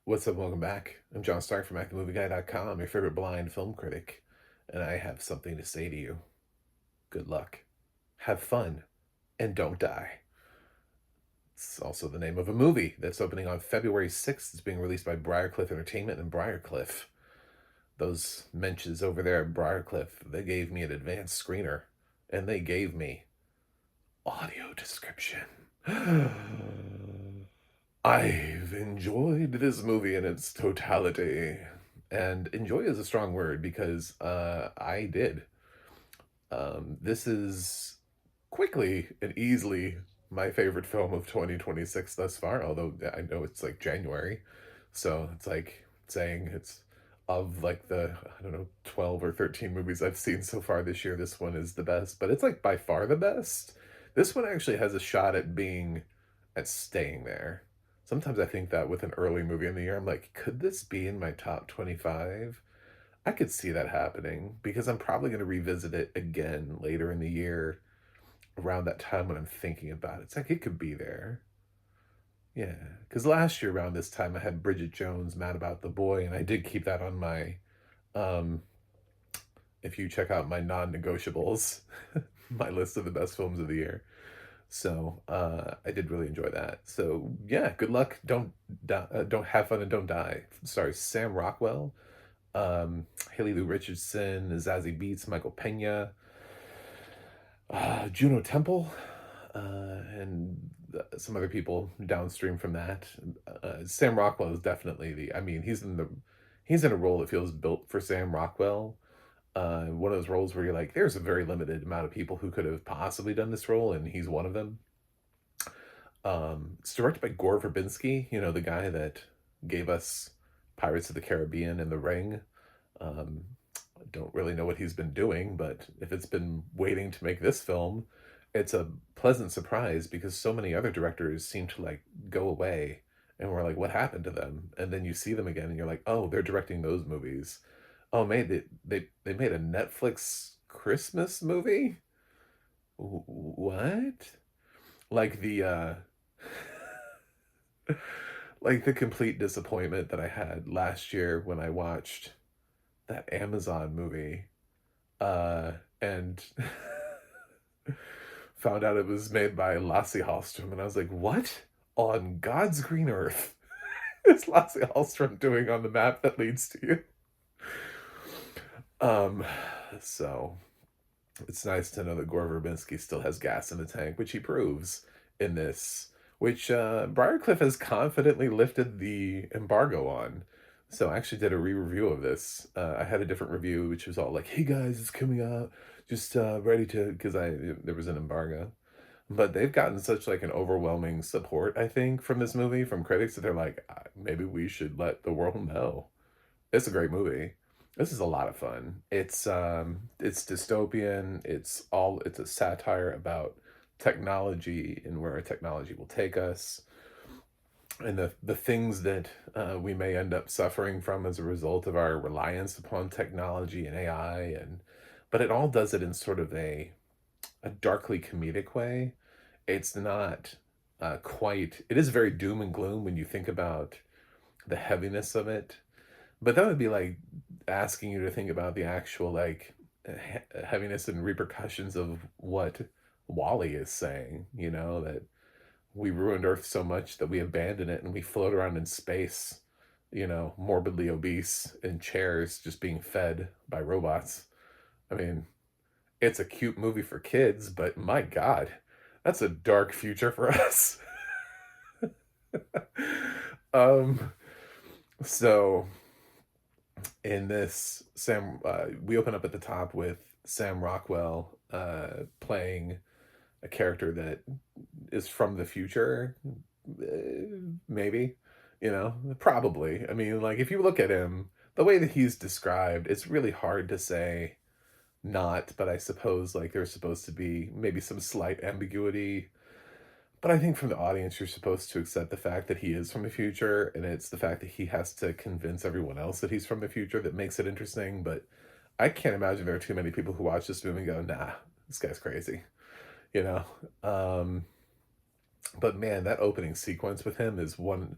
What's up? Welcome back. I'm John Stark from AcTheMovieGuy.com, your favorite blind film critic, and I have something to say to you. Good luck. Have fun, and don't die. It's also the name of a movie that's opening on February 6th. It's being released by Briarcliff Entertainment and Briarcliff. Those mentions over there at Briarcliff, they gave me an advanced screener, and they gave me audio description. I've enjoyed this movie in its totality. And enjoy is a strong word because I did. This is quickly and easily my favorite film of 2026 thus far, although I know it's like January. So it's like saying it's of like the, I don't know, 12 or 13 movies I've seen so far this year, this one is the best, but it's like by far the best. This one actually has a shot at staying there. Sometimes I think that with an early movie in the year, I'm like, could this be in my top 25? I could see that happening because I'm probably going to revisit it again later in the year around that time when I'm thinking about it. It's like it could be there. Yeah, because last year around this time I had Bridget Jones' Mad About the Boy, and I did keep that on my, um, if you check out my non-negotiables, my list of the best films of the year. So I did really enjoy that. So yeah, good luck. Don't have fun and don't die. Sorry, Sam Rockwell, Haley Lou Richardson, Zazie Beetz, Michael Pena, Juno Temple, and some other people downstream from that. Sam Rockwell is definitely I mean, he's in a role that feels built for Sam Rockwell. One of those roles where you're like, there's a very limited amount of people who could have possibly done this role, and he's one of them. It's directed by Gore Verbinski, the guy that gave us Pirates of the Caribbean and The Ring. I don't really know what he's been doing, but if it's been waiting to make this film, it's a pleasant surprise because so many other directors seem to like go away and we're like, what happened to them? And then you see them again and you're like, oh, they're directing those movies. Oh, they made a Netflix Christmas movie? What? Like like the complete disappointment that I had last year when I watched that Amazon movie and found out it was made by Lasse Hallström, and I was like, what on God's green earth is Lasse Hallström doing on the map that leads to you? Um, so it's nice to know that Gore Verbinski still has gas in the tank, which he proves in this, which Briarcliff has confidently lifted the embargo on. So I actually did a re-review of this. I had a different review, which was all like, "Hey guys, it's coming out. Just ready to," because I there was an embargo. But they've gotten such like an overwhelming support, I think, from this movie from critics that they're like, maybe we should let the world know. It's a great movie. This is a lot of fun. It's dystopian. It's a satire about technology and where technology will take us and the things that we may end up suffering from as a result of our reliance upon technology and AI and but it all does it in sort of a darkly comedic way. It's not quite it is very doom and gloom when you think about the heaviness of it, but that would be like asking you to think about the actual like heaviness and repercussions of what Wally is saying, that we ruined Earth so much that we abandon it and we float around in space, morbidly obese in chairs just being fed by robots. I mean, it's a cute movie for kids, but my God, that's a dark future for us. um, so in this, we open up at the top with Sam Rockwell playing a character that is from the future, maybe, probably. I mean, like if you look at him, the way that he's described, it's really hard to say not, but I suppose like there's supposed to be maybe some slight ambiguity. But I think from the audience, you're supposed to accept the fact that he is from the future, and it's the fact that he has to convince everyone else that he's from the future that makes it interesting. But I can't imagine there are too many people who watch this movie and go, nah, this guy's crazy, you know? Um, but man, that opening sequence with him is one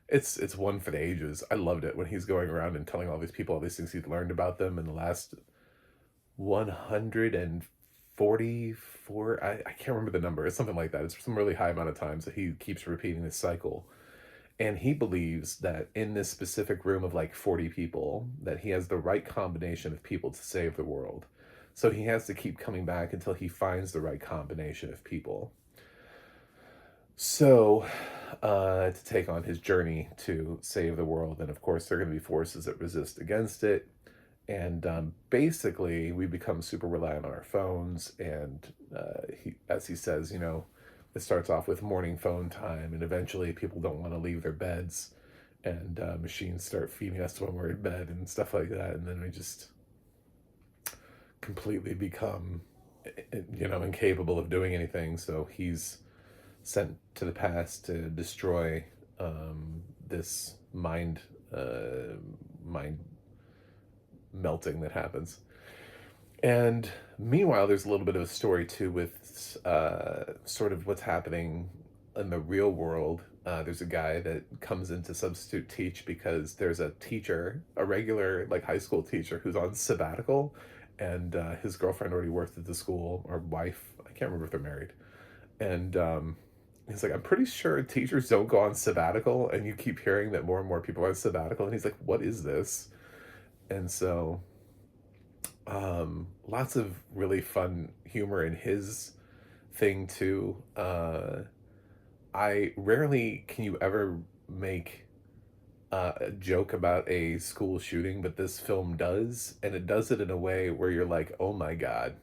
It's one for the ages. I loved it when he's going around and telling all these people all these things he'd learned about them in the last 144, I can't remember the number, it's something like that. It's some really high amount of times that he keeps repeating this cycle. And he believes that in this specific room of like 40 people, that he has the right combination of people to save the world. So he has to keep coming back until he finds the right combination of people. So, to take on his journey to save the world, and of course, there are going to be forces that resist against it. And basically, we become super reliant on our phones. And as he says, it starts off with morning phone time, and eventually, people don't want to leave their beds, and machines start feeding us when we're in bed and stuff like that. And then we just completely become, incapable of doing anything. So he's sent to the past to destroy this mind melting that happens. And meanwhile, there's a little bit of a story too with sort of what's happening in the real world. There's a guy that comes in to substitute teach because there's a teacher, a regular like high school teacher, who's on sabbatical, and his girlfriend already worked at the school, or wife. I can't remember if they're married. And he's like, I'm pretty sure teachers don't go on sabbatical, and you keep hearing that more and more people are on sabbatical. And he's like, what is this? And so lots of really fun humor in his thing too. I rarely can you ever make a joke about a school shooting, but this film does, and it does it in a way where you're like, oh my god.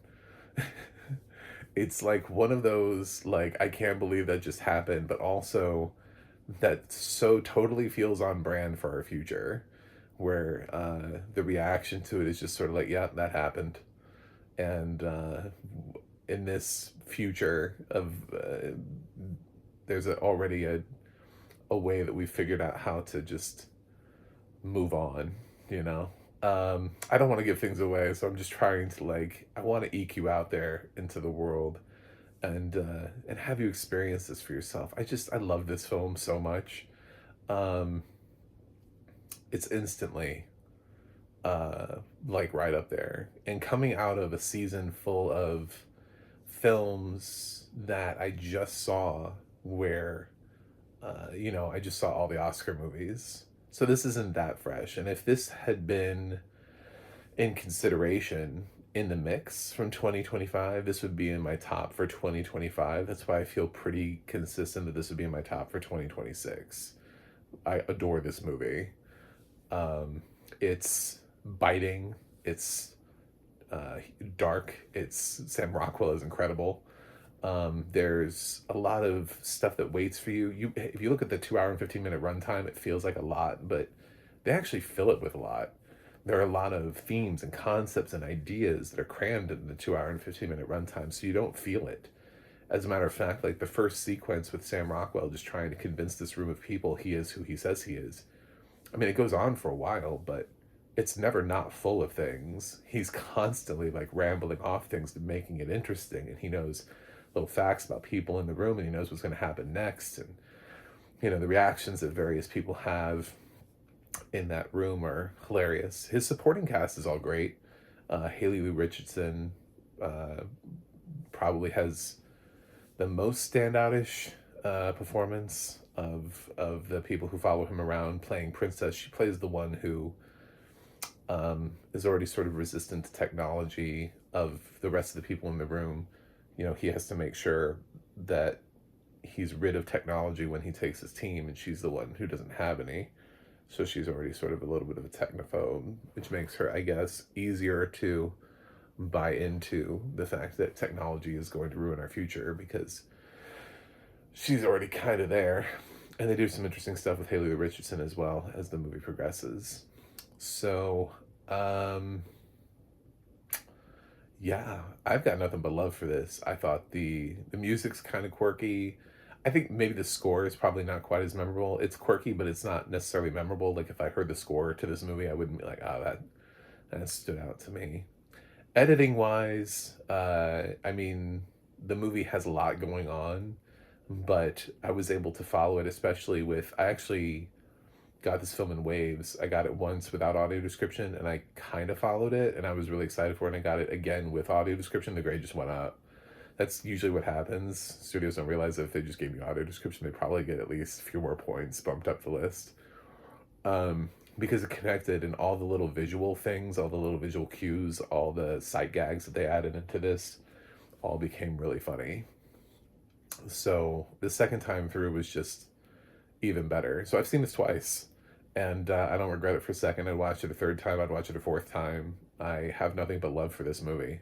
It's like one of those, like, I can't believe that just happened, but also that so totally feels on brand for our future, where the reaction to it is just sort of like, yeah, that happened. And in this future of there's already a way that we figured out how to just move on, you know. I don't want to give things away, so I'm just trying to, like, I want to eke you out there into the world, and have you experience this for yourself. I love this film so much. Um, it's instantly like right up there, and coming out of a season full of films that I just saw, where I just saw all the Oscar movies. So this isn't that fresh. And if this had been in consideration in the mix from 2025, this would be in my top for 2025. That's why I feel pretty consistent that this would be in my top for 2026. I adore this movie. It's biting. It's dark. It's Sam Rockwell is incredible. There's a lot of stuff that waits for you. If you look at the 2 hour and 15 minute runtime, it feels like a lot, but they actually fill it with a lot. There are a lot of themes and concepts and ideas that are crammed in the 2 hour and 15 minute runtime, so you don't feel it. As a matter of fact, like the first sequence with Sam Rockwell just trying to convince this room of people he is who he says he is. I mean, it goes on for a while, but it's never not full of things. He's constantly like rambling off things and making it interesting, and he knows little facts about people in the room, and he knows what's going to happen next. And the reactions that various people have in that room are hilarious. His supporting cast is all great. Haley Lou Richardson probably has the most standoutish performance of the people who follow him around playing Princess. She plays the one who is already sort of resistant to technology of the rest of the people in the room. He has to make sure that he's rid of technology when he takes his team, and she's the one who doesn't have any. So she's already sort of a little bit of a technophobe, which makes her, I guess, easier to buy into the fact that technology is going to ruin our future, because she's already kind of there. And they do some interesting stuff with Haley Richardson as well as the movie progresses. So, yeah, I've got nothing but love for this. I thought the music's kind of quirky. I think maybe the score is probably not quite as memorable. It's quirky, but it's not necessarily memorable. Like if I heard the score to this movie, I wouldn't be like, oh, that stood out to me. Editing wise, I mean, the movie has a lot going on, but I was able to follow it, especially with, I actually got this film in waves. I got it once without audio description, and I kind of followed it, and I was really excited for it, and I got it again with audio description. The grade just went up. That's usually what happens. Studios don't realize that if they just gave me audio description, they'd probably get at least a few more points bumped up the list. Because it connected, and all the little visual things, all the little visual cues, all the sight gags that they added into this all became really funny. So the second time through was just even better. So I've seen this twice, and I don't regret it for a second. I'd watch it a third time. I'd watch it a fourth time. I have nothing but love for this movie.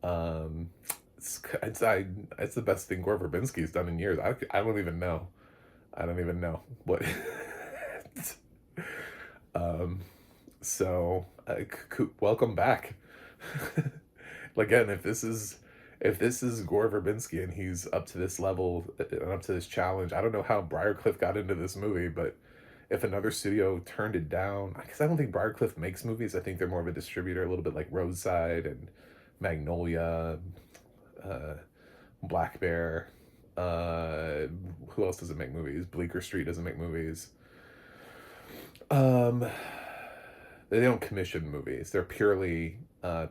Um, it's the best thing Gore Verbinski's done in years. I don't even know. I don't even know what. um, so welcome back. Again, if this is Gore Verbinski and he's up to this level and up to this challenge, I don't know how Briarcliff got into this movie, but if another studio turned it down, because I don't think Briarcliff makes movies. I think they're more of a distributor, a little bit like Roadside and Magnolia, uh, Black Bear. Who else doesn't make movies? Bleecker Street doesn't make movies. Um, they don't commission movies. They're purely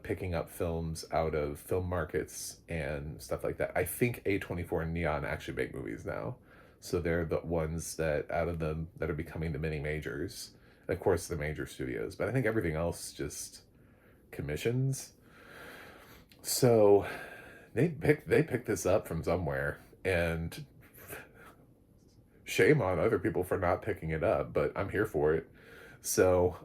picking up films out of film markets and stuff like that. I think A24 and Neon actually make movies now. So they're the ones that out of them that are becoming the mini majors. And of course, the major studios. But I think everything else just commissions. So they picked this up from somewhere, and shame on other people for not picking it up, but I'm here for it. So,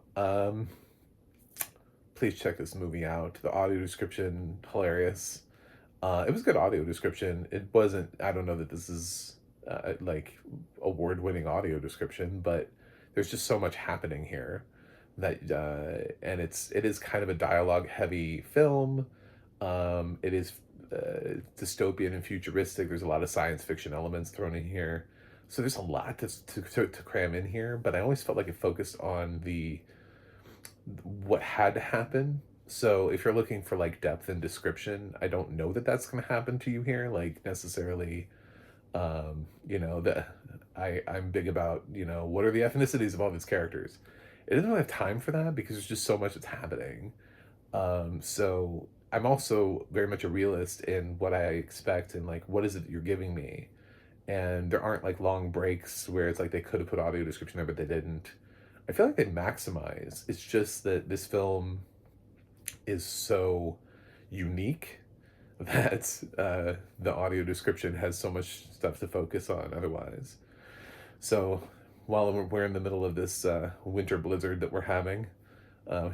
please check this movie out. The audio description, hilarious. It was good audio description. It wasn't, I don't know that this is like award-winning audio description, but there's just so much happening here that, and it is kind of a dialogue-heavy film. It is dystopian and futuristic. There's a lot of science fiction elements thrown in here. So there's a lot to cram in here, but I always felt like it focused on what had to happen. So if you're looking for like depth and description, I don't know that that's going to happen to you here, like necessarily. I'm big about, what are the ethnicities of all these characters. It doesn't really have time for that because there's just so much that's happening. So I'm also very much a realist in what I expect and like what is it that you're giving me. And there aren't like long breaks where it's like they could have put audio description there, but they didn't. I feel like they maximize. It's just that this film is so unique that the audio description has so much stuff to focus on otherwise. So while we're in the middle of this winter blizzard that we're having, I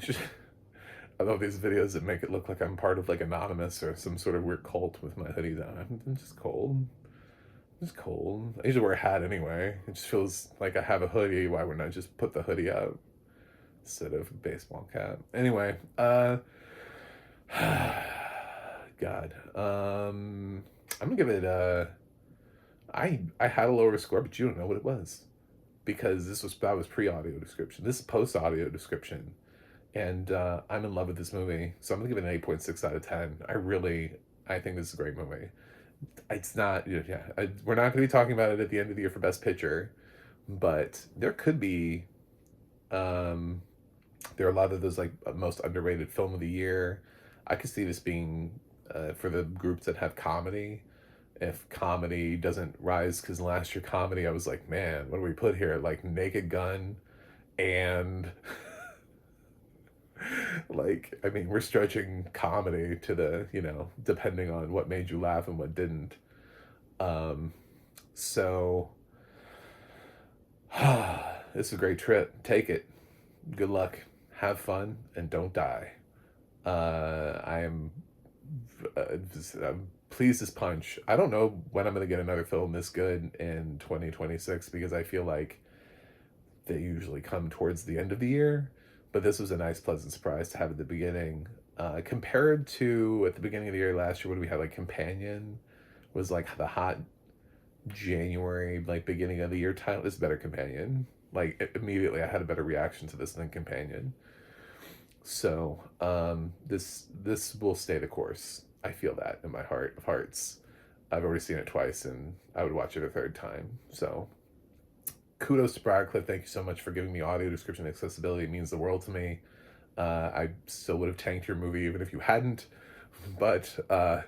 love these videos that make it look like I'm part of like Anonymous or some sort of weird cult with my hoodies on. I'm just cold. It's cold. I usually wear a hat anyway. It just feels like I have a hoodie. Why wouldn't I just put the hoodie up instead of a baseball cap? Anyway, God. I'm gonna give it I had a lower score, but you don't know what it was. Because that was pre-audio description. This is post-audio description. And I'm in love with this movie. So I'm gonna give it an 8.6 out of 10. I think this is a great movie. It's not, we're not going to be talking about it at the end of the year for Best Picture, but there could be, there are a lot of those like most underrated film of the year. I could see this being for the groups that have comedy. If comedy doesn't rise, because last year comedy, I was like, man, what do we put here? Like Naked Gun and like, I mean, we're stretching comedy to the, depending on what made you laugh and what didn't. So it's a great trip. Take it. Good luck. Have fun and don't die. I'm pleased as punch. I don't know when I'm going to get another film this good in 2026 because I feel like they usually come towards the end of the year. But this was a nice, pleasant surprise to have at the beginning. Compared to at the beginning of the year last year, when we had like Companion was like the hot January, like beginning of the year title. This is better Companion. Like immediately I had a better reaction to this than Companion. So this will stay the course. I feel that in my heart of hearts. I've already seen it twice and I would watch it a third time. So kudos to Briarcliff. Thank you so much for giving me audio description accessibility. It means the world to me. I still would have tanked your movie even if you hadn't. But a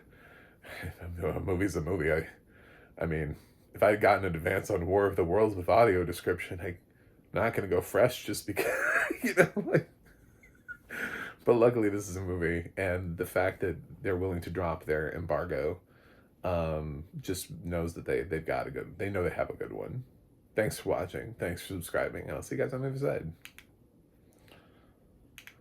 movie's a movie. I mean, if I had gotten an advance on War of the Worlds with audio description, I'm not gonna go fresh just because, you know. Like, but luckily, this is a movie, and the fact that they're willing to drop their embargo, just knows that they've got a good. They know they have a good one. Thanks for watching. Thanks for subscribing. I'll see you guys on the other side.